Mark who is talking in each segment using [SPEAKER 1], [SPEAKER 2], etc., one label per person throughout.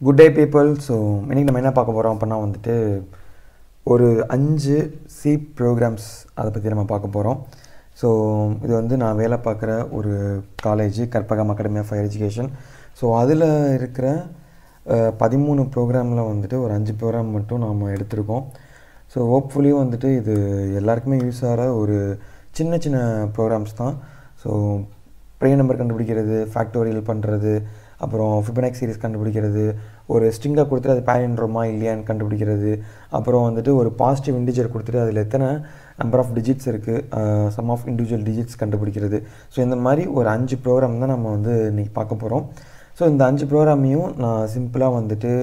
[SPEAKER 1] Good day people. So இன்றைக்கி நம்ம என்ன பார்க்க போகிறோம் அப்படின்னா வந்துட்டு ஒரு 5 சி ப்ரோக்ராம்ஸ் அதை பற்றி நம்ம பார்க்க போகிறோம். ஸோ இது வந்து நான் வேலை பார்க்குற ஒரு college Karpagam academy of higher education. So அதில் இருக்கிற 13 ப்ரோக்ராமில் வந்துட்டு ஒரு 5 ப்ரோக்ராம் மட்டும் நாம் எடுத்திருக்கோம். ஸோ ஹோப்ஃபுல்லி வந்துட்டு இது எல்லாருக்குமே யூஸ் ஆகிற ஒரு சின்ன சின்ன ப்ரோக்ராம்ஸ் தான். ஸோ ப்ரைம் நம்பர் கண்டுபிடிக்கிறது, ஃபேக்டோரியல் பண்ணுறது, அப்புறம் ஃபிபனாக்சி சீரிஸ் கண்டுபிடிக்கிறது, ஒரு ஸ்ட்ரிங்கை கொடுத்துட்டு அது பேரண்ட்ரோமா இல்லையான்னு கண்டுபிடிக்கிறது, அப்புறம் வந்துட்டு ஒரு பாசிட்டிவ் இன்டிஜர் கொடுத்துட்டு அதில் எத்தனை நம்பர் ஆஃப் டிஜிட்ஸ் இருக்குது, சம் ஆஃப் இண்டிவிஜுவல் டிஜிட்ஸ் கண்டுபிடிக்கிறது. ஸோ இந்த மாதிரி ஒரு 5 ப்ரோக்ராம் தான் நம்ம வந்து இன்றைக்கி பார்க்க போகிறோம். ஸோ இந்த 5 ப்ரோக்ராமையும் நான் சிம்பிளாக வந்துட்டு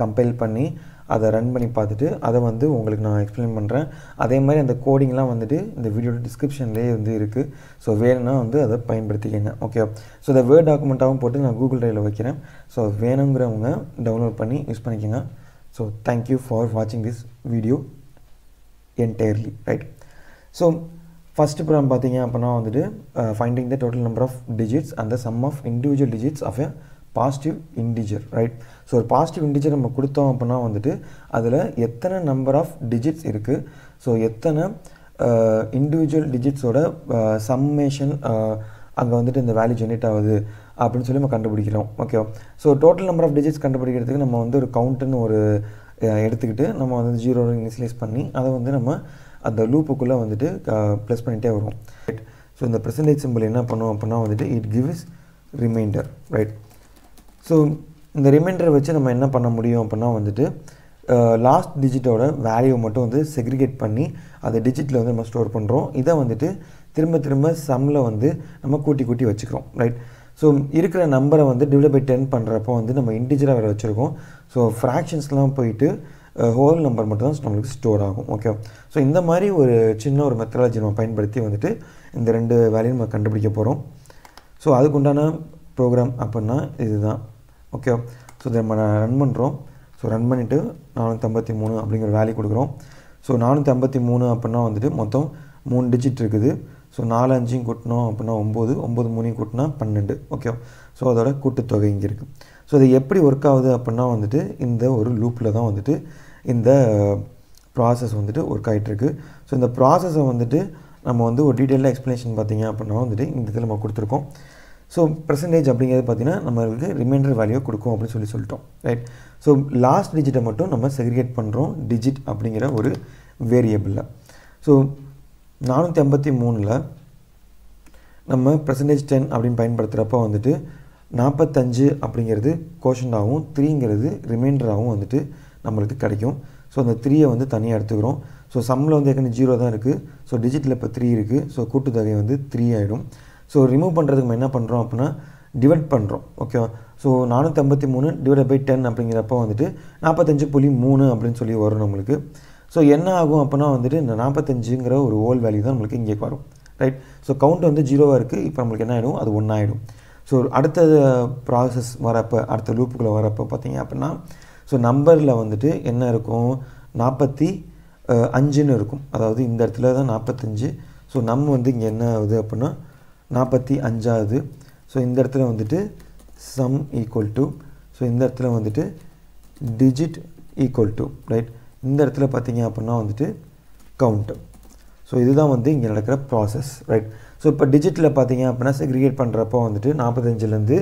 [SPEAKER 1] கம்பைல் பண்ணி அதை ரன் பண்ணி பார்த்துட்டு அதை வந்து உங்களுக்கு நான் எக்ஸ்பிளைன் பண்ணுறேன். அதே மாதிரி அந்த கோடிங்லாம் வந்துட்டு இந்த வீடியோட டிஸ்கிரிப்ஷன்லேயே வந்து இருக்குது. ஸோ வேணும்னா வந்து அதை பயன்படுத்திக்கங்க. ஓகே. ஸோ இந்த வேர்ட் டாக்குமெண்ட்டாகவும் போட்டு நான் கூகுள் ட்ரைவில் வைக்கிறேன். ஸோ வேணுங்கிறவங்க டவுன்லோட் பண்ணி யூஸ் பண்ணிக்கோங்க. ஸோ தேங்க்யூ ஃபார் வாட்சிங் this video entirely. Right. So first program பார்த்தீங்க அப்படின்னா வந்துட்டு finding the total number of digits and the sum of individual digits of a positive integer. Right. So ஒரு positive integer நம்ம கொடுத்தோம் அப்படின்னா வந்துட்டு அதில் எத்தனை நம்பர் ஆஃப் டிஜிட்ஸ் இருக்குது, ஸோ எத்தனை இண்டிவிஜுவல் டிஜிட்ஸோட சம்மேஷன் அங்கே வந்துட்டு இந்த வேல்யூ ஜென்ரேட் ஆகுது அப்படின்னு சொல்லி நம்ம கண்டுபிடிக்கிறோம். Okay. So total number of digits கண்டுபிடிக்கிறதுக்கு நம்ம வந்து ஒரு கவுண்ட்டுன்னு ஒரு எடுத்துக்கிட்டு நம்ம வந்து 0 இனிஷியலைஸ் பண்ணி அதை வந்து நம்ம அந்த லூப்புக்குள்ளே வந்துட்டு ப்ளஸ் பண்ணிகிட்டே வருவோம். ரைட். ஸோ இந்த பெர்சன்டேஜ் சிம்பிள் என்ன பண்ணுவோம் அப்படின்னா வந்துட்டு it gives remainder. Right. So இந்த ரிமைண்டரை வச்சு நம்ம என்ன பண்ண முடியும் அப்படின்னா வந்துட்டு லாஸ்ட் டிஜிட்டோட வேல்யூ மட்டும் வந்து செக்ரிகேட் பண்ணி அதை டிஜிட்டில் வந்து நம்ம ஸ்டோர் பண்ணுறோம். இதை வந்துட்டு திரும்ப திரும்ப சம்மில் வந்து நம்ம கூட்டி கூட்டி வச்சுக்கிறோம். ரைட். ஸோ இருக்கிற நம்பரை வந்து டிவைட் பை 10 பண்ணுறப்போ வந்து நம்ம இன்டிஜராக வேறு வச்சுருக்கோம். ஸோ ஃப்ராக்ஷன்ஸ்லாம் போயிட்டு ஹோல் நம்பர் மட்டும் தான் நம்மளுக்கு ஸ்டோர் ஆகும். ஓகே. ஸோ இந்த மாதிரி ஒரு சின்ன ஒரு மெத்தடாலஜி நம்ம பயன்படுத்தி வந்துட்டு இந்த 2 வேல்யூ நம்ம கண்டுபிடிக்க போகிறோம். ஸோ அதுக்குண்டான ப்ரோக்ராம் அப்படின்னா இதுதான். ஓகே. ஸோ இதை நம்ம ரன் பண்ணுறோம். ஸோ ரன் பண்ணிவிட்டு 453 அப்படிங்கிற வேல்யூ கொடுக்குறோம். ஸோ 453 அப்படின்னா வந்துட்டு மொத்தம் 3 டிஜிட் இருக்குது. ஸோ 4 5 கூட்டினோம் அப்படின்னா 9, 9 3 கூட்டினா 12. ஓகே. ஸோ அதோட கூட்டுத்தொகை இங்கே இருக்குது. ஸோ இது எப்படி ஒர்க் ஆகுது அப்படின்னா வந்துட்டு இந்த ஒரு லூப்பில் தான் வந்துட்டு இந்த ப்ராசஸ் வந்துட்டு ஒர்க் ஆகிட்டுருக்கு. ஸோ இந்த ப்ராசஸை வந்துட்டு நம்ம வந்து ஒரு டீட்டெயிலாக எக்ஸ்ப்ளனேஷன் பார்த்தீங்க அப்படின்னா வந்துட்டு இந்த இதில் நம்ம கொடுத்துருக்கோம். ஸோ பெர்சன்டேஜ் அப்படிங்கிறது பார்த்திங்கன்னா நம்மளுக்கு ரிமைண்டர் வேல்யூ கொடுக்கும் அப்படின்னு சொல்லிட்டோம். ரைட். ஸோ லாஸ்ட் டிஜிட்டை மட்டும் நம்ம செக்ரிகேட் பண்ணுறோம் டிஜிட் அப்படிங்கிற ஒரு வேரியபிளில். ஸோ 453ல் நம்ம பெர்சன்டேஜ் 10 அப்படின்னு பயன்படுத்துகிறப்போ வந்துட்டு 45 அப்படிங்கிறது கோஷண்டாகவும் 3ங்கிறது ரிமைண்டராகவும் வந்துட்டு நம்மளுக்கு கிடைக்கும். ஸோ அந்த 3யை வந்து தனியாக எடுத்துக்கிறோம். ஸோ சம்மில் வந்து ஏற்கனவே 0 தான் இருக்குது. ஸோ டிஜிட்டில் இப்போ 3 இருக்குது. ஸோ கூட்டுத்தொகை வந்து 3 ஆகிடும். ஸோ ரிமூவ் பண்ணுறதுக்கு நம்ம என்ன பண்ணுறோம் அப்படின்னா டிவைட் பண்ணுறோம். ஓகே. ஸோ 453 டிவைட் பை 10 அப்படிங்கிறப்போ வந்துட்டு 45.3 அப்படின்னு சொல்லி வரும் நம்மளுக்கு. ஸோ என்ன ஆகும் அப்படின்னா வந்துட்டு இந்த 45ங்கிற ஒரு ஹோல் வேல்யூ தான் நம்மளுக்கு இங்கே வரும். ரைட். ஸோ கவுண்ட் வந்து 0வாக இருக்குது. இப்போ நம்மளுக்கு என்ன ஆகிடும், அது 1 ஆகிடும். ஸோ அடுத்த ப்ராசஸ் வரப்போ அடுத்த லூப்புக்குள்ளே வரப்போ பார்த்தீங்க அப்படின்னா ஸோ நம்பரில் வந்துட்டு என்ன இருக்கும், 45ன்னு இருக்கும். அதாவது இந்த இடத்துல தான் 45. ஸோ நம்ம வந்து இங்கே என்ன ஆகுது அப்படின்னா 45ஆகுது. ஸோ இந்த இடத்துல வந்துட்டு சம் ஈக்குவல் டு, ஸோ இந்த இடத்துல வந்துட்டு டிஜிட் ஈக்குவல் டு. ரைட். இந்த இடத்துல பார்த்தீங்க அப்படின்னா வந்துட்டு கவுண்ட். ஸோ இதுதான் வந்து இங்கே நடக்கிற ப்ராசஸ். ரைட். ஸோ இப்போ டிஜிட்டில் பார்த்தீங்க அப்படின்னா செக்ரிகேட் பண்ணுறப்போ வந்துட்டு 45லேருந்து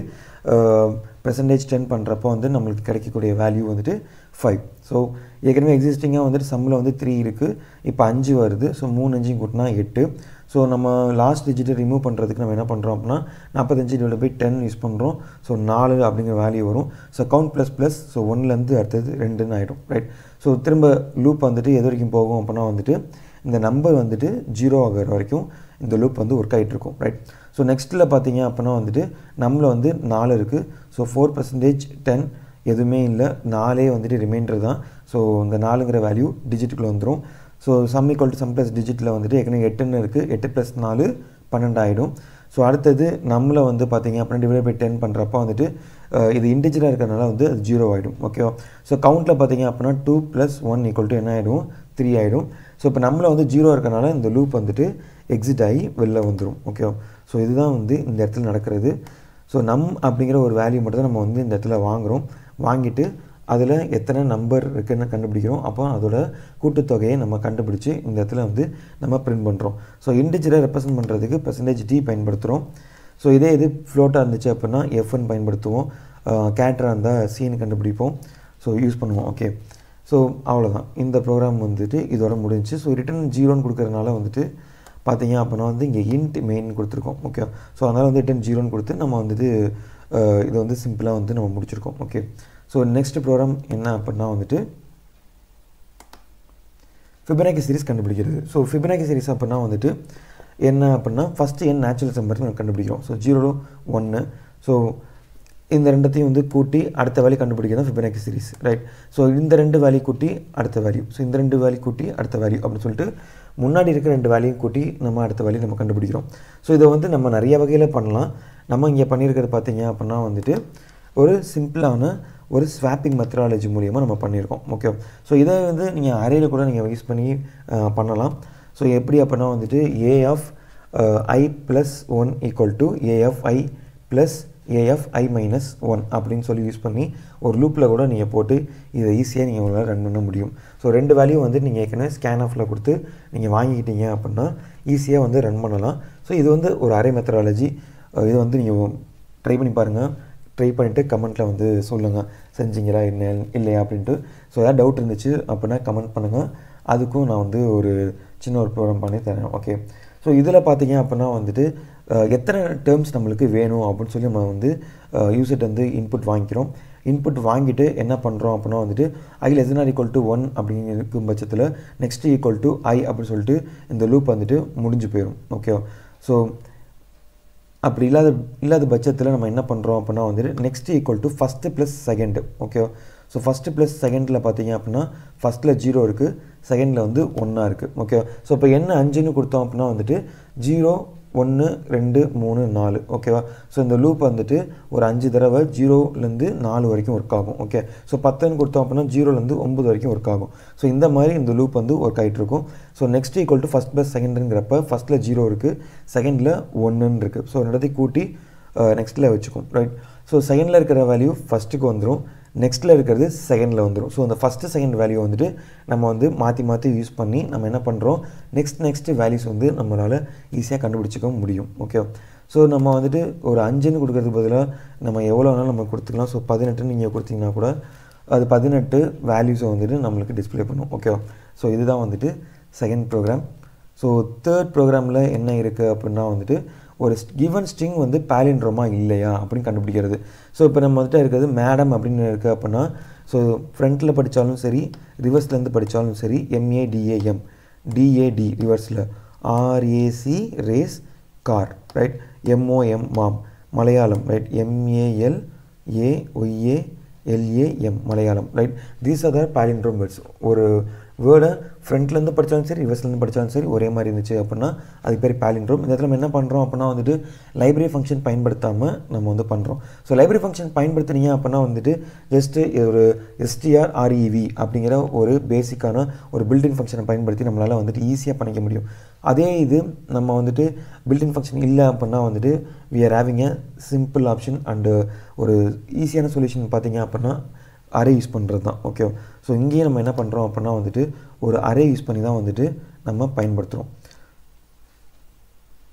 [SPEAKER 1] பெர்சன்டேஜ் 10 பண்ணுறப்போ வந்து நம்மளுக்கு கிடைக்கக்கூடிய வேல்யூ வந்துட்டு 5. ஸோ ஏற்கனவே எக்ஸிஸ்டிங்காக வந்துட்டு சம்மில் வந்து 3 இருக்குது. இப்போ 5 வருது. ஸோ 3 5 கூட்டினா 8. ஸோ நம்ம லாஸ்ட் டிஜிட்டை ரிமூவ் பண்ணுறதுக்கு நம்ம என்ன பண்ணுறோம் அப்படின்னா 45 டிவைட் பை 10 யூஸ் பண்ணுறோம். ஸோ 4 அப்படிங்கிற வேல்யூ வரும். ஸோ கவுண்ட் ப்ளஸ் ஸோ 1லேருந்து அடுத்தது 2ன்னு ஆகிடும். ரைட். ஸோ திரும்ப லூப் வந்துட்டு எது வரைக்கும் போகும் அப்படின்னா வந்துட்டு இந்த நம்பர் வந்துட்டு 0 ஆகிற வரைக்கும் இந்த லூப் வந்து ஒர்க் ஆகிட்டுருக்கும். ரைட். ஸோ நெக்ஸ்ட்டில் பார்த்தீங்க அப்படின்னா வந்துட்டு நம்மளில் வந்து 4 இருக்குது. ஸோ 4% 10 எதுவுமே இல்லை, 4 வந்துட்டு ரிமைண்டர் தான். ஸோ இந்த 4ங்கிற வேல்யூ டிஜிட்டுக்குள்ளே வந்துடும். So sum equal to sum plus டிஜிட்டில் வந்துட்டு ஏற்கனவே 8ன்னு இருக்குது. 8 + 4 12 ஆகிடும். ஸோ அடுத்தது நம்மளை வந்து பார்த்தீங்க அப்படின்னா டிவைட் பை 10 பண்ணுறப்போ வந்துட்டு இது இன்டிஜராக இருக்கிறனால வந்து அது 0 ஆகிடும். ஓகேவா. ஸோ கவுண்ட்டில் பார்த்தீங்க அப்படின்னா 2 + 1 = என்ன ஆகிடும், 3 ஆகிடும். ஸோ இப்போ நம்மளை வந்து 0 இருக்கிறனால இந்த லூப் வந்துட்டு எக்ஸிட் ஆகி வெளில வந்துடும். ஓகேவா. ஸோ இதுதான் வந்து இந்த இடத்துல நடக்கிறது. ஸோ நம் அப்படிங்கிற ஒரு வேல்யூ மட்டும் தான் நம்ம வந்து இந்த இடத்துல வாங்குகிறோம். வாங்கிட்டு அதில் எத்தனை நம்பர் இருக்குன்னு கண்டுபிடிக்கிறோம். அப்போ அதோட கூட்டுத்தொகையை நம்ம கண்டுபிடிச்சி இந்த இடத்துல வந்து நம்ம பிரிண்ட் பண்ணுறோம். ஸோ இண்டிஜரை ரெப்ரசன்ட் பண்ணுறதுக்கு %d பயன்படுத்துகிறோம். ஸோ இதே இது ஃப்ளோட்டாக இருந்துச்சு அப்படின்னா எஃப்னு பயன்படுத்துவோம். கேரக்டராக இருந்தால் சீனு கண்டுபிடிப்போம். ஸோ யூஸ் பண்ணுவோம். ஓகே, ஸோ அவ்வளோதான். இந்த ப்ரோக்ராம் வந்துட்டு இதோட முடிஞ்சு. ஸோ ரிட்டர்ன் 0ன்னு கொடுக்குறதுனால வந்துட்டு பார்த்தீங்க அப்படின்னா வந்து இங்கே இன்ட் மெயின் கொடுத்துருக்கோம். ஓகே, ஸோ அதனால் வந்து ரிட்டர்ன் 0ன்னு கொடுத்து நம்ம வந்துட்டு இதை வந்து சிம்பிளாக வந்து நம்ம முடிச்சிருக்கோம். ஓகே, ஸோ நெக்ஸ்ட் ப்ரோக்ராம் என்ன அப்படின்னா வந்துட்டு ஃபிபனாக்கி சீரிஸ் கண்டுபிடிக்கிறது. ஸோ ஃபிபனாக்கி சீரிஸ் அப்படின்னா வந்துட்டு என்ன அப்படின்னா ஃபஸ்ட்டு என் நேச்சுரல் நம்பர் நம்ம கண்டுபிடிக்கிறோம். ஸோ 0 1. ஸோ இந்த ரெண்டத்தையும் வந்து கூட்டி அடுத்த வேல்யூ கண்டுபிடிக்கிறது தான் ஃபிபனாக்கி சீரிஸ், ரைட். ஸோ இந்த 2 வேல்யூ கூட்டி அடுத்த வேல்யூ, ஸோ இந்த 2 வேல்யூ கூட்டி அடுத்த வேல்யூ அப்படின்னு சொல்லிட்டு முன்னாடி இருக்கிற 2 வேல்யூயும் கூட்டி நம்ம அடுத்த வேல்யூ நம்ம கண்டுபிடிக்கிறோம். ஸோ இதை வந்து நம்ம நிறைய வகையில் பண்ணலாம். நம்ம இங்கே பண்ணியிருக்கிறது பார்த்தீங்க அப்படின்னா வந்துட்டு ஒரு சிம்பிளான ஒரு ஸ்வாப்பிங் மெத்தடாலஜி மூலியமாக நம்ம பண்ணியிருக்கோம். ஓகே, ஸோ இதை வந்து நீங்கள் அரேயில் கூட நீங்கள் யூஸ் பண்ணி பண்ணலாம். ஸோ எப்படி அப்படின்னா வந்துட்டு a of i plus 1 equal to a of i plus a of i minus 1 அப்படின்னு சொல்லி யூஸ் பண்ணி ஒரு லூப்பில் கூட நீங்கள் போட்டு இதை ஈஸியாக நீங்கள் உங்களால் ரன் பண்ண முடியும். ஸோ 2 வேல்யூ வந்து நீங்கள் ஏற்கனவே ஸ்கேன் ஆஃபில் கொடுத்து நீங்கள் வாங்கிக்கிட்டீங்க அப்படின்னா ஈஸியாக வந்து ரன் பண்ணலாம். ஸோ இது வந்து ஒரு அரே மெத்தடாலஜி. இது வந்து நீங்கள் ட்ரை பண்ணி பாருங்கள். ட்ரை பண்ணிவிட்டு கமெண்ட்டில் வந்து சொல்லுங்கள் செஞ்சீங்களா என்ன இல்லையா அப்படின்ட்டு. ஸோ ஏதாவது டவுட் இருந்துச்சு அப்படின்னா கமெண்ட் பண்ணுங்கள். அதுக்கும் நான் வந்து ஒரு சின்ன ஒரு ப்ரோக்ராம் பண்ணி தரேன். ஓகே, ஸோ இதில் பார்த்தீங்க அப்படின்னா வந்துட்டு எத்தனை டேர்ம்ஸ் நம்மளுக்கு வேணும் அப்படின்னு சொல்லி நம்ம வந்து யூசர்கிட்ட வந்து இன்புட் வாங்கிக்கிறோம். இன்புட் வாங்கிட்டு என்ன பண்ணுறோம் அப்படின்னா வந்துட்டு i less than or equal to 1 அப்படின்னு இருக்கும் பட்சத்தில் நெக்ஸ்ட் ஈக்குவல் டு i அப்படின்னு சொல்லிட்டு இந்த லூப் வந்துட்டு முடிஞ்சு போயிடும். ஓகே, ஸோ அப்படி இல்லாத பட்சத்தில் நம்ம என்ன பண்ணுறோம் அப்படின்னா வந்துட்டு next equal to first plus second. Okay, so first plus செகண்டில் பார்த்தீங்க அப்படின்னா ஃபஸ்ட்டில் 0 இருக்குது, செகண்டில் வந்து 1 இருக்குது. ஓகே, ஸோ இப்போ என்ன 5ன்னு கொடுத்தோம் அப்படின்னா வந்துட்டு 0 1 2 3 4. ஓகேவா, ஸோ இந்த லூப் வந்துட்டு ஒரு 5 தடவை 0லேருந்து 4 வரைக்கும் ஒர்க் ஆகும். ஓகே, ஸோ 10ன்னு கொடுத்தோம் அப்படின்னா 0லேருந்து 9 வரைக்கும் ஒர்க் ஆகும். ஸோ இந்த மாதிரி இந்த லூப் வந்து ஒர்க் ஆகிட்டு இருக்கும். So next equal to first plus செகண்டுங்கிறப்ப ஃபஸ்ட்டில் 0 இருக்குது, செகண்டில் 1ன்னு இருக்குது. ஸோ ரெண்டத்தையும் கூட்டி நெக்ஸ்ட்டில் வச்சுக்கும், ரைட். ஸோ செகண்டில் இருக்கிற வேல்யூ ஃபஸ்ட்டுக்கு வந்துடும், நெக்ஸ்ட்டில் இருக்கிறது செகண்டில் வந்துடும். ஸோ அந்த ஃபஸ்ட்டு செகண்ட் வேல்யூ வந்துட்டு நம்ம வந்து மாற்றி யூஸ் பண்ணி நம்ம என்ன பண்ணுறோம் நெக்ஸ்ட் வேல்யூஸ் வந்து நம்மளால் ஈஸியாக கண்டுபிடிச்சிக்க முடியும். ஓகே, ஸோ நம்ம வந்துட்டு ஒரு 5ன்னு கொடுக்கறது பதிலாக நம்ம எவ்வளோ வேணாலும் நம்ம கொடுத்துக்கலாம். ஸோ 18 நீங்கள் கொடுத்தீங்கன்னா கூட அது 18 வேல்யூஸை வந்துட்டு நம்மளுக்கு டிஸ்பிளே பண்ணும். ஓகேவா, ஸோ இதுதான் வந்துட்டு செகண்ட் ப்ரோக்ராம். ஸோ தேர்ட் ப்ரோக்ராமில் என்ன இருக்குது அப்படின்னா வந்துட்டு ஒரு கிவன் ஸ்ட்ரிங் வந்து பாலிண்ட்ரோமா இல்லையா அப்படின்னு கண்டுபிடிக்கிறது. ஸோ இப்போ நம்ம வந்துட்டு இருக்கிறது மேடம் அப்படின்னு இருக்குது அப்படின்னா ஸோ ஃப்ரண்ட்டில் படித்தாலும் சரி ரிவர்ஸ்லேருந்து படித்தாலும் சரி MADAM DAD ரிவர்ஸில் RAC race car, right. MOM mom Malayalam, right. MALAYALAM Malayalam, right. These are the palindrome words. ஒரு வேர்டை ஃப்ரண்ட்லேருந்து படித்தாலும் சரி ரிவர்ஸ்லேருந்து படித்தாலும் சரி ஒரே மாதிரி இருந்துச்சு அப்படின்னா அதுக்கு பேர் பாலிண்ட்ரோம். இந்த இடத்துல நம்ம என்ன பண்ணுறோம் அப்படின்னா வந்துட்டு லைப்ரரி ஃபங்க்ஷன் பயன்படுத்தாமல் நம்ம வந்து பண்ணுறோம். ஸோ லைப்ரரி ஃபங்க்ஷன் பயன்படுத்தினீங்க அப்படின்னா வந்துட்டு ஜஸ்ட்டு ஒரு strrev அப்படிங்கிற ஒரு பேசிக்கான ஒரு பில்டின் ஃபங்க்ஷனை பயன்படுத்தி நம்மளால் வந்துட்டு ஈஸியாக பண்ணிக்க முடியும். அதே இது நம்ம வந்துட்டு பில்டின் ஃபங்க்ஷன் இல்லை அப்படின்னா வந்துட்டு we are having a simple option and ஒரு ஈஸியான சொல்யூஷன் பார்த்தீங்க அப்படின்னா அரே யூஸ் பண்ணுறது தான். ஓகே, ஸோ இங்கேயே நம்ம என்ன பண்ணுறோம் அப்படின்னா வந்துட்டு ஒரு அரே யூஸ் பண்ணி தான் வந்துட்டு நம்ம பயன்படுத்துகிறோம்.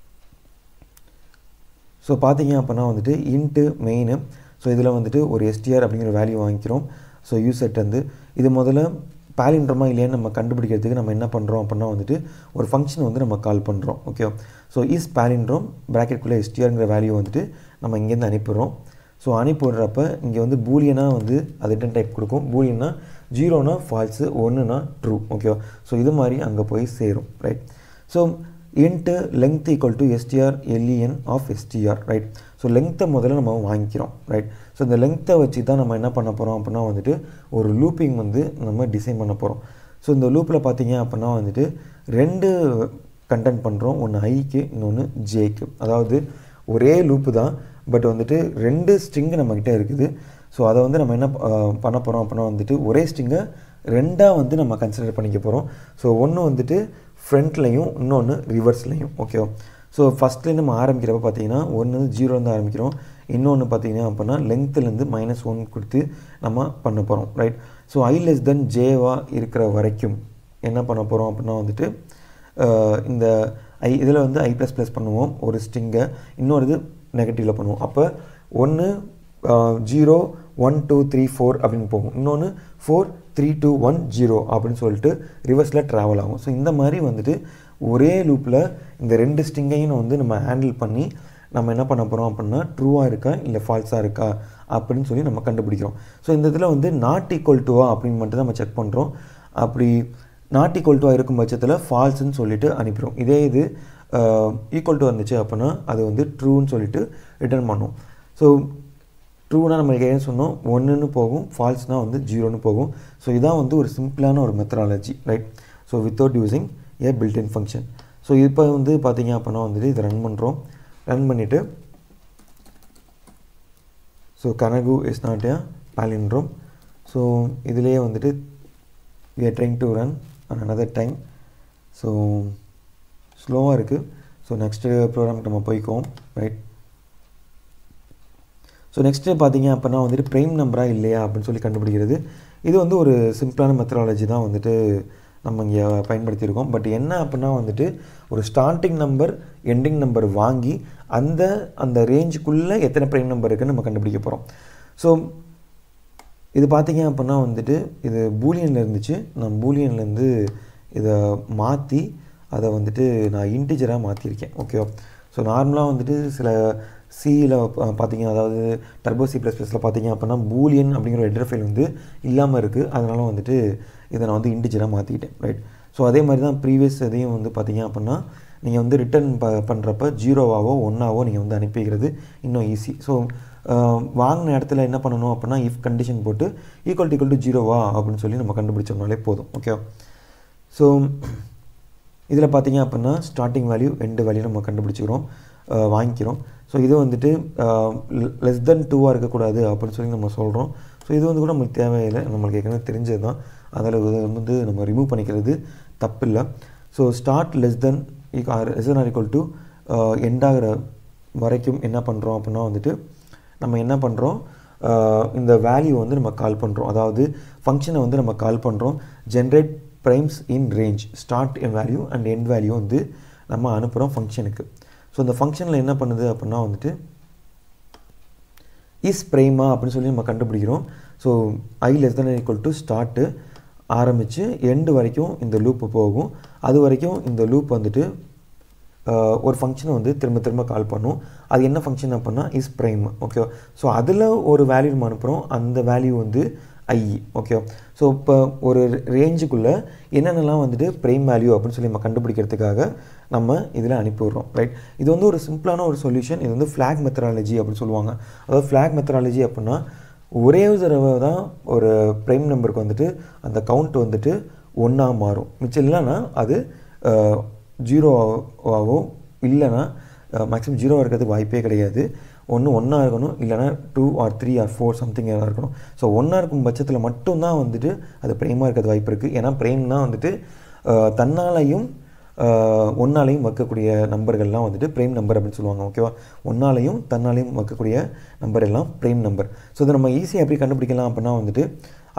[SPEAKER 1] ஸோ பார்த்தீங்க அப்படின்னா வந்துட்டு இன்ட்டு மெயின். ஸோ இதில் வந்துட்டு ஒரு str அப்படிங்கிற வேல்யூ வாங்கிக்கிறோம். ஸோ யூசர்ட் வந்து இது முதல்ல பாலிண்ட்ரோமா இல்லையான்னு நம்ம கண்டுபிடிக்கிறதுக்கு நம்ம என்ன பண்ணுறோம் அப்படின்னா வந்துட்டு ஒரு ஃபங்க்ஷன் வந்து நம்ம கால் பண்ணுறோம். ஓகே, ஸோ இஸ் பாலிண்ட்ரோம் ப்ராக்கெட்குள்ளே strங்கிற வேல்யூ வந்துட்டு நம்ம இங்கேருந்து அனுப்பிடுறோம். ஸோ அனுப்பிவிடுறப்ப இங்கே வந்து பூலியனாக வந்து அது ரிட்டன் டைப் கொடுக்கும். பூலியன்னா 0னா ஃபால்ஸு, 1னா ட்ரூ. ஓகேவா, ஸோ இது மாதிரி அங்கே போய் சேரும், right. So int length equal to strlen of str, right. So லென்த்தை முதல்ல நம்ம வாங்கிக்கிறோம், ரைட். ஸோ இந்த லென்த்தை வச்சு தான் நம்ம என்ன பண்ண போகிறோம் அப்படின்னா வந்துட்டு ஒரு லூப்பிங் வந்து நம்ம டிசைன் பண்ண போகிறோம். ஸோ இந்த லூப்பில் பார்த்தீங்க அப்படின்னா வந்துட்டு 2 கண்டென்ட் பண்ணுறோம், ஒன்று ஐக்கு இன்னொன்று ஜேக்கு. அதாவது ஒரே லூப்பு தான், பட் வந்துட்டு 2 ஸ்ட்ரிங்கு நம்மக்கிட்ட இருக்குது. ஸோ அதை வந்து நம்ம என்ன பண்ண போகிறோம் அப்படின்னா வந்துட்டு ஒரே ஸ்ட்ரிங்கை 2ஆக வந்து நம்ம கன்சிடர் பண்ணிக்க போகிறோம். ஸோ ஒன்று வந்துட்டு ஃப்ரண்ட்லையும் இன்னொன்று ரிவர்ஸ்லையும். ஓகேவா, ஸோ ஃபஸ்ட்லேயும் நம்ம ஆரம்பிக்கிறப்ப பார்த்தீங்கன்னா 1 0லேருந்து ஆரம்பிக்கிறோம், இன்னொன்று பார்த்தீங்கன்னா அப்படின்னா லென்த்துலேருந்து -1 கொடுத்து நம்ம பண்ண போகிறோம், right. So i less than jவா இருக்கிற வரைக்கும் என்ன பண்ண போகிறோம் அப்படின்னா வந்துட்டு இந்த இதில் வந்து i ++ பண்ணுவோம் ஒரு ஸ்ட்ரிங்கை, இன்னொரு இது நெகட்டிவில் பண்ணுவோம். அப்போ ஒன்று 0 1 2 3 4 அப்படின்னு போகும், இன்னொன்று 4 3 2 1 0 அப்படின்னு சொல்லிட்டு ரிவர்ஸில் ட்ராவல் ஆகும். ஸோ இந்த மாதிரி வந்துட்டு ஒரே லூப்பில் இந்த 2 ஸ்ட்ரிங்கையும் வந்து நம்ம ஹேண்டில் பண்ணி நம்ம என்ன பண்ண போகிறோம் அப்படின்னா ட்ரூவாக இருக்கா இல்லை ஃபால்ஸாக இருக்கா அப்படின்னு சொல்லி நம்ம கண்டுபிடிக்கிறோம். ஸோ இந்த இதில் வந்து நாட் ஈக்குவல் டுவா அப்படின்னு மட்டும் தான் நம்ம செக் பண்ணுறோம். அப்படி நாட் ஈக்குவல் டுவா இருக்கும் பட்சத்தில் ஃபால்ஸுன்னு சொல்லிட்டு அனுப்பிடும். இதே இது ஈக்குவல் டு வந்துச்சு அப்படின்னா அது வந்து ட்ரூன்னு சொல்லிட்டு ரிட்டர்ன் பண்ணும். ஸோ ட்ரூனா நம்மளுக்கு ஏன் சொன்னோம், 1ன்னு போகும், ஃபால்ஸ்னால் வந்து 0ன்னு போகும். ஸோ இதான் வந்து ஒரு சிம்பிளான ஒரு methodology, right. So without using a built-in function. So இப்போ வந்து பார்த்தீங்க அப்படின்னா வந்துட்டு இதை ரன் பண்ணுறோம். ரன் பண்ணிவிட்டு so Kanagu is not a palindrome. So இதிலேயே வந்துட்டு we are trying to run another time. So ஸ்லோவாக இருக்குது. ஸோ நெக்ஸ்ட்டு ப்ரோக்ராமுக்கு நம்ம போய்க்குவோம், ரைட். ஸோ நெக்ஸ்ட்டு பார்த்தீங்க அப்படின்னா வந்துட்டு ப்ரைம் நம்பராக இல்லையா அப்படின்னு சொல்லி கண்டுபிடிக்கிறது. இது வந்து ஒரு சிம்பிளான மெத்தடாலஜி தான் வந்துட்டு நம்ம இங்கே பயன்படுத்தியிருக்கோம். பட் என்ன அப்படின்னா வந்துட்டு ஒரு ஸ்டார்டிங் நம்பர் எண்டிங் நம்பர் வாங்கி அந்த ரேஞ்சுக்குள்ளே எத்தனை ப்ரைம் நம்பர் இருக்குன்னு நம்ம கண்டுபிடிக்க போகிறோம். ஸோ இது பார்த்தீங்க அப்படின்னா வந்துட்டு இது பூலியனில் இருந்துச்சு, நான் பூலியன்லேருந்து இதை மாற்றி அதை வந்துட்டு நான் இன்டிஜராக மாற்றிருக்கேன், ஓகேவா. ஸோ நார்மலாக வந்துட்டு சில சியில் பார்த்தீங்க, அதாவது டர்போ C++ பார்த்தீங்க அப்படின்னா பூலியன் அப்படிங்கிற ஒரு ஹெடர் ஃபைல் வந்து இல்லாமல் இருக்குது. அதனால் வந்துட்டு இதை நான் வந்து இன்டிஜராக மாற்றிக்கிட்டேன், ரைட். ஸோ அதே மாதிரி தான் ப்ரீவியஸ் இதையும் வந்து பார்த்தீங்க அப்படின்னா நீங்கள் வந்து ரிட்டர்ன் பண்ணுறப்ப 0வாவோ 1ஆவோ நீங்கள் வந்து அனுப்பிக்கிறது இன்னும் ஈஸி. ஸோ வாங்கின இடத்துல என்ன பண்ணணும் அப்படின்னா இஃப் கண்டிஷன் போட்டு ஈக்குவல் டு 0வா அப்படின்னு சொல்லி நம்ம கண்டுபிடிச்சோம்னாலே போதும், ஓகே. ஸோ இதில் பார்த்தீங்க அப்படின்னா ஸ்டார்டிங் வேல்யூ எண்டு வேல்யூ நம்ம கண்டுபிடிச்சிக்கிறோம், வாங்கிக்கிறோம். ஸோ இது வந்துட்டு லெஸ் தென் 2வாக இருக்கக்கூடாது அப்படின்னு சொல்லி நம்ம சொல்கிறோம். ஸோ இது வந்து கூட நம்மளுக்கு தேவையில்லை, நம்மளுக்கு ஏற்கனவே தெரிஞ்சது தான். அதில் வந்து நம்ம ரிமூவ் பண்ணிக்கிறது தப்பில்லை. So start less than or equal to end ஆகிற வரைக்கும் என்ன பண்ணுறோம் அப்படின்னா வந்துட்டு நம்ம என்ன பண்ணுறோம், இந்த வேல்யூ வந்து நம்ம கால் பண்ணுறோம். அதாவது ஃபங்க்ஷனை வந்து நம்ம கால் பண்ணுறோம், generate primes in range, start value and end value வந்து நம்ம அனுப்புகிறோம் ஃபங்க்ஷனுக்கு. ஸோ இந்த ஃபங்க்ஷனில் என்ன பண்ணுது அப்படின்னா வந்துட்டு இஸ் ப்ரைமா அப்படின்னு சொல்லி நம்ம கண்டுபிடிக்கிறோம். ஸோ i <= ஸ்டார்ட்டு ஆரம்பித்து எண்டு வரைக்கும் இந்த லூப்பு போகும். அது வரைக்கும் இந்த லூப் வந்துட்டு ஒரு ஃபங்க்ஷனை வந்து திரும்ப திரும்ப கால் பண்ணும். அது என்ன ஃபங்க்ஷன் அப்படின்னா இஸ் ப்ரைம், ஓகே. ஸோ அதில் ஒரு வேல்யூ நம்ம அனுப்புகிறோம், அந்த வேல்யூ வந்து i, ஓகே. ஸோ இப்போ ஒரு ரேஞ்சுக்குள்ளே என்னென்னலாம் வந்துட்டு ப்ரைம் வேல்யூ அப்படின்னு சொல்லி நம்ம கண்டுபிடிக்கிறதுக்காக நம்ம இதில் அனுப்பிவிடுறோம், ரைட். இது வந்து ஒரு சிம்பிளான ஒரு சொல்யூஷன். இது வந்து ஃப்ளாக் மெத்தடாலஜி அப்படின்னு சொல்லுவாங்க. அதாவது ஃப்ளாக் மெத்தடாலஜி அப்படின்னா ஒரே ஒரு தடவை தான் ஒரு ப்ரைம் நம்பருக்கு வந்துட்டு அந்த கவுண்ட் வந்துட்டு 1ஆக மாறும், மிச்சம் இல்லைன்னா அது 0ஆவோ இல்லைன்னா மேக்ஸிமம் 0 இருக்கிறதுக்கு வாய்ப்பே கிடையாது. ஒன்று 1ஆக இருக்கணும், இல்லைனா 2 or 3 or 4 சம்திங் எதாவது இருக்கணும். ஸோ 1ஆக இருக்கும் பட்சத்தில் மட்டும்தான் வந்துட்டு அது ப்ரைமாக இருக்கிறது வாய்ப்பு இருக்குது. ஏன்னா ப்ரைம்னா வந்துட்டு தன்னாலையும் 1ஆலையும் வைக்கக்கூடிய நம்பர்கள்லாம் வந்துட்டு ப்ரைம் நம்பர் அப்படின்னு சொல்லுவாங்க, ஓகேவா. 1ஆலையும் தன்னாலையும் வைக்கக்கூடிய நம்பர் எல்லாம் ப்ரைம் நம்பர். ஸோ இதை நம்ம ஈஸியாக எப்படி கண்டுபிடிக்கலாம் அப்படின்னா வந்துட்டு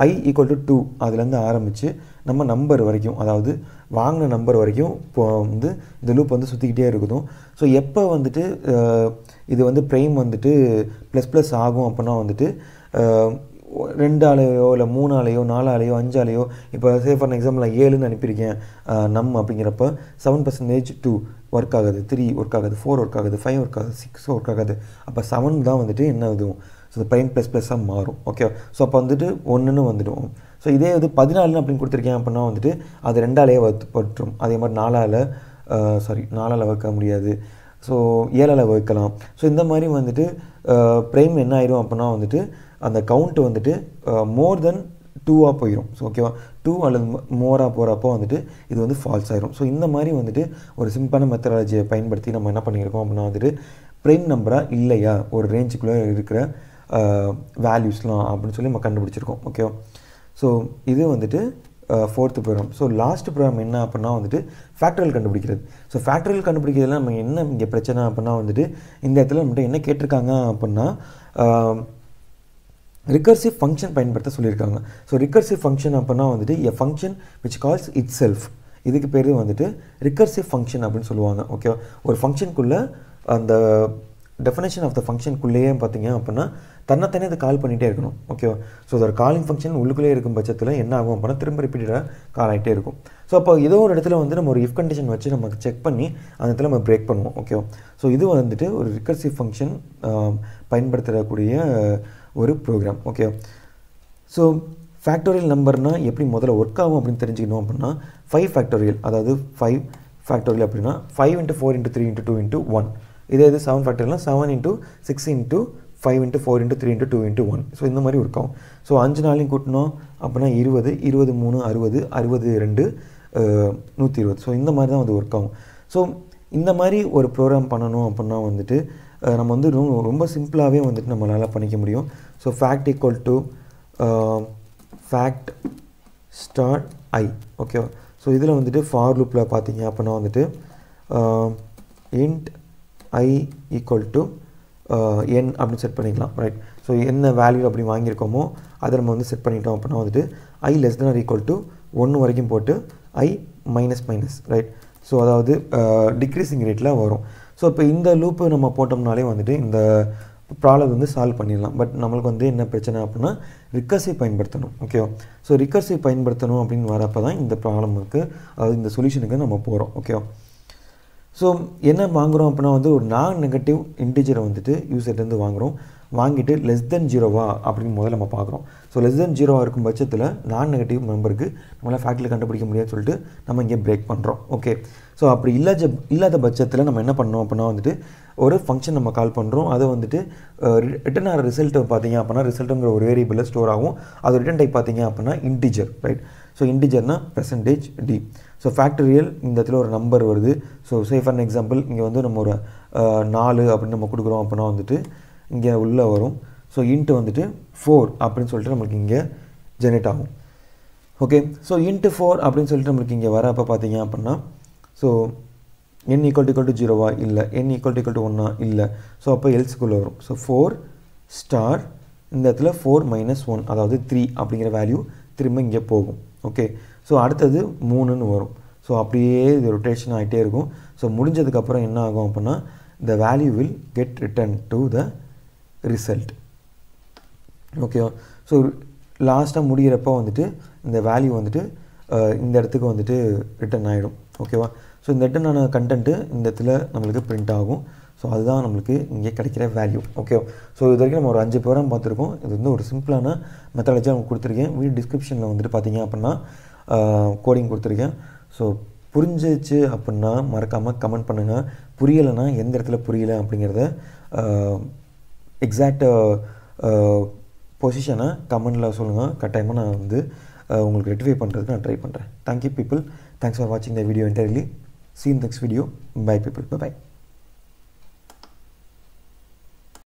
[SPEAKER 1] i = 2 அதுலேருந்து ஆரம்பித்து நம்ம நம்பர் வரைக்கும், அதாவது வாங்கின நம்பர் வரைக்கும் இப்போ வந்து இந்த லூப் வந்து சுற்றிக்கிட்டே இருக்குதும். ஸோ எப்போ வந்துட்டு இது வந்து ப்ரைம் வந்துட்டு ++ ஆகும் அப்படின்னா வந்துட்டு 2ஆலையோ இல்லை 3ஆலையோ 4ஆலையோ 5ஆலையோ, இப்போ சே ஃபார் எக்ஸாம்பிள் 7ன்னு அனுப்பியிருக்கேன் நம் அப்படிங்கிறப்ப 7% 2 ஒர்க் ஆகுது, 3 ஒர்க் ஆகுது, 4 ஒர்க் ஆகுது, 5 ஒர்க் ஆகுது, 6 ஒர்க் ஆகுது. அப்போ 7 தான் வந்துட்டு என்ன ஆகும், ஸோ ப்ரைம் ++ஆக மாறும், ஓகே. ஸோ அப்போ வந்துட்டு 1ன்னு வந்துடும். ஸோ இதே வந்து 14 அப்படின்னு கொடுத்துருக்கேன் அப்படின்னா வந்துட்டு அது 2ஆலையே பற்றும். அதே மாதிரி 4ஆல் வைக்க முடியாது, ஸோ 7ஆல் வைக்கலாம். ஸோ இந்த மாதிரி வந்துட்டு ப்ரைம் என்ன ஆயிரும் அப்படின்னா வந்துட்டு அந்த கவுண்ட் வந்துட்டு மோர் தென் 2ஆக போயிடும். ஸோ ஓகேவா, 2 அல்லது மோராக போகிறப்போ வந்துட்டு இது வந்து ஃபால்ஸ் ஆயிரும். ஸோ இந்த மாதிரி வந்துட்டு ஒரு சிம்பிளான மெத்தடாலஜியை பயன்படுத்தி நம்ம என்ன பண்ணியிருக்கோம் அப்படின்னா வந்துட்டு ப்ரைம் நம்பராக இல்லையா ஒரு ரேஞ்சுக்குள்ளே இருக்கிற வேல்யூஸ்லாம் அப்படின்னு சொல்லி நம்ம கண்டுபிடிச்சிருக்கோம், ஓகேவா. ஸோ இது வந்துட்டு 4th program. So last program என்ன அப்படின்னா வந்துட்டு ஃபேக்டரியல் கண்டுபிடிக்கிறது. ஸோ ஃபேக்டரியல் கண்டுபிடிக்கிறதுல நம்ம என்ன இங்கே பிரச்சனை அப்படின்னா வந்துட்டு இந்த இடத்துல நம்மகிட்ட என்ன கேட்டிருக்காங்க அப்படின்னா ரிகர்சிவ் ஃபங்க்ஷன் பயன்படுத்த சொல்லியிருக்காங்க. ஸோ ரிகர்சிவ் ஃபங்க்ஷன் அப்படின்னா வந்துட்டு a function which calls it self. இதுக்கு பேர் வந்துட்டு ரிகர்சிவ் ஃபங்க்ஷன் அப்படின்னு சொல்லுவாங்க. ஓகே, ஒரு ஃபங்க்ஷனுக்குள்ளே அந்த டெஃபினேஷன் ஆஃப் த ஃபங்க்ஷனுக்குள்ளேயே பார்த்தீங்க அப்படின்னா தன்னைத்தானே அதை கால் பண்ணிகிட்டே இருக்கணும். ஓகேவா? ஸோ அதோட காலிங் ஃபங்க்ஷன் உள்ளுக்குள்ளே இருக்கும் பட்சத்தில் என்ன ஆகும் அப்படின்னா திரும்ப ரிப்பீட்டடாக கால் ஆகிட்டே இருக்கும். ஸோ அப்போ ஏதோ ஒரு இடத்துல வந்து நம்ம ஒரு இஃப் கண்டிஷன் வச்சு நமக்கு செக் பண்ணி அந்த இடத்துல நம்ம பிரேக் பண்ணுவோம். ஓகேவா? ஸோ இது வந்துட்டு ஒரு ரிகர்சிவ் ஃபங்க்ஷன் பயன்படுத்தக்கூடிய ஒரு ப்ரோக்ராம். ஓகே, ஸோ ஃபேக்டோரியல் நம்பர்னால் எப்படி முதல்ல ஒர்க் ஆகும் அப்படின்னு தெரிஞ்சுக்கணும் அப்படின்னா 5 ஃபேக்டோரியல், அதாவது 5 ஃபேக்டோரியல் அப்படின்னா 5 × 4 × 3 × 2 × 1. இதே 7 ஃபேக்டோரியல்னால் 7 × 6 × 5 × 4 × 3 × 2 × 1. ஸோ இந்த மாதிரி ஒர்க் ஆகும். ஸோ 5 நாளையும் கூட்டணும் அப்படின்னா 20, 23 60, 62 120. ஸோ இந்த மாதிரி தான் வந்து ஒர்க் ஆகும். ஸோ இந்த மாதிரி ஒரு ப்ரோக்ராம் பண்ணணும் அப்படின்னா வந்துட்டு நம்ம வந்து ரொம்ப சிம்பிளாகவே வந்துட்டு நம்மளால் பண்ணிக்க முடியும். So fact equal to fact star I. ஓகேவா? ஸோ இதில் வந்துட்டு ஃபார் லூப்பில் பார்த்தீங்க அப்படின்னா வந்துட்டு int I equal to n அப்படின்னு செட் பண்ணிக்கலாம். ரைட். ஸோ என்ன வேல்யூ அப்படி வாங்கியிருக்கோமோ அதை நம்ம வந்து செட் பண்ணிட்டோம் அப்படின்னா வந்துட்டு i <= 1 வரைக்கும் போட்டு i மைனஸ். ரைட். ஸோ அதாவது டிக்ரீஸிங் ரேட்டில் வரும். ஸோ இப்போ இந்த லூப்பு நம்ம போட்டோம்னாலே வந்துட்டு இந்த ப்ராப்ளம் வந்து சால்வ் பண்ணிடலாம். பட் நம்மளுக்கு வந்து என்ன பிரச்சனை அப்படின்னா ரிகர்சிவ் பயன்படுத்தணும். ஓகேவா? ஸோ ரிகர்சிவ் பயன்படுத்தணும் அப்படின்னு வரப்போ தான் இந்த ப்ராப்ளமுக்கு, அதாவது இந்த சொல்யூஷனுக்கு நம்ம போகிறோம். ஓகேவா? ஸோ என்ன வாங்குகிறோம் அப்படின்னா வந்து ஒரு நான் நெகட்டிவ் இன்டிஜரை வந்துட்டு யூசர்லேருந்து வாங்கிட்டு <0 அப்படின்னு முதல்ல நம்ம பார்க்குறோம். ஸோ <0 இருக்கும் பட்சத்தில் நான் நெகட்டிவ் நம்பருக்கு நம்மளால் ஃபேக்டரியில் கண்டுபிடிக்க முடியாதுன்னு சொல்லிட்டு நம்ம இங்கே பிரேக் பண்ணுறோம். ஓகே, ஸோ அப்படி இல்லாத பட்சத்தில் நம்ம என்ன பண்ணோம் அப்படின்னா வந்துட்டு ஒரு ஃபங்க்ஷன் நம்ம கால் பண்ணுறோம். அதை வந்துட்டு ரிட்டன் ஆகிற ரிசல்ட்டு பார்த்தீங்க அப்படின்னா ரிசல்ட்டுங்கிற ஒரு வேரியபிளில் ஸ்டோர் ஆகும். அது ரிட்டன் டைப் பார்த்தீங்க அப்படின்னா இன்டிஜர். ரைட். ஸோ இன்டிஜர்னால் %d. ஸோ ஃபேக்டரியல் இந்த இடத்துல ஒரு நம்பர் வருது. ஸோ சே ஃபார் எக்ஸாம்பிள் இங்கே வந்து நம்ம ஒரு 4 அப்படின்னு நம்ம கொடுக்குறோம் அப்படின்னா வந்துட்டு இங்கே உள்ளே வரும். ஸோ இன்ட்டு வந்துட்டு 4 அப்படின்னு சொல்லிட்டு நம்மளுக்கு இங்கே ஜெனரேட் ஆகும். ஓகே, ஸோ இன்ட்டு 4 அப்படின்னு சொல்லிட்டு நம்மளுக்கு இங்கே வரப்போ பார்த்தீங்க அப்படின்னா ஸோ n = 0 இல்லை, n = 1 இல்லை. ஸோ அப்போ எல்ஸுக்குள்ளே வரும். ஸோ 4 ஸ்டார் இந்த இடத்துல 4 - 1 அதாவது 3 அப்படிங்கிற வேல்யூ திரும்ப இங்கே போகும். ஓகே, ஸோ அடுத்தது 3ன்னு வரும். ஸோ அப்படியே இது ரொட்டேஷன் ஆகிட்டே இருக்கும். ஸோ முடிஞ்சதுக்கப்புறம் என்ன ஆகும் அப்படின்னா the value will get returned to the result. ஓகேவா? ஸோ லாஸ்ட்டாக முடிகிறப்போ வந்துட்டு இந்த வேல்யூ வந்துட்டு இந்த இடத்துக்கு வந்துட்டு ரிட்டன் ஆகிடும். ஓகேவா? ஸோ இந்த ரிட்டன் ஆன கண்டென்ட்டு இந்த இடத்துல நம்மளுக்கு பிரிண்ட் ஆகும். ஸோ அதுதான் நம்மளுக்கு இங்கே கிடைக்கிற வேல்யூ. ஓகேவா? ஸோ இது வரைக்கும் நம்ம ஒரு 5 ப்ரோக்ராம் பார்த்துருக்கோம். இது வந்து ஒரு சிம்பிளான மெத்தடாலஜியாக உங்களுக்கு கொடுத்துருக்கேன். வீடியோ டிஸ்கிரிப்ஷனில் வந்துட்டு பார்த்தீங்க அப்படின்னா கோடிங் கொடுத்துருக்கேன். ஸோ புரிஞ்சிச்சு அப்படின்னா மறக்காமல் கமெண்ட் பண்ணுங்கள். புரியலைன்னா எந்த இடத்துல புரியலை அப்படிங்கிறத எக்ஸாக்ட் பொசிஷனை கமெண்டில் சொல்லுங்கள். கட்டாயமாக நான் வந்து உங்களுக்கு ரெக்டிஃபை பண்ணுறதுக்கு நான் ட்ரை பண்ணுறேன். Thank you people. தேங்க்ஸ் ஃபார் வாட்சிங் the video entirely. See you in the next video. Bye people. Bye bye.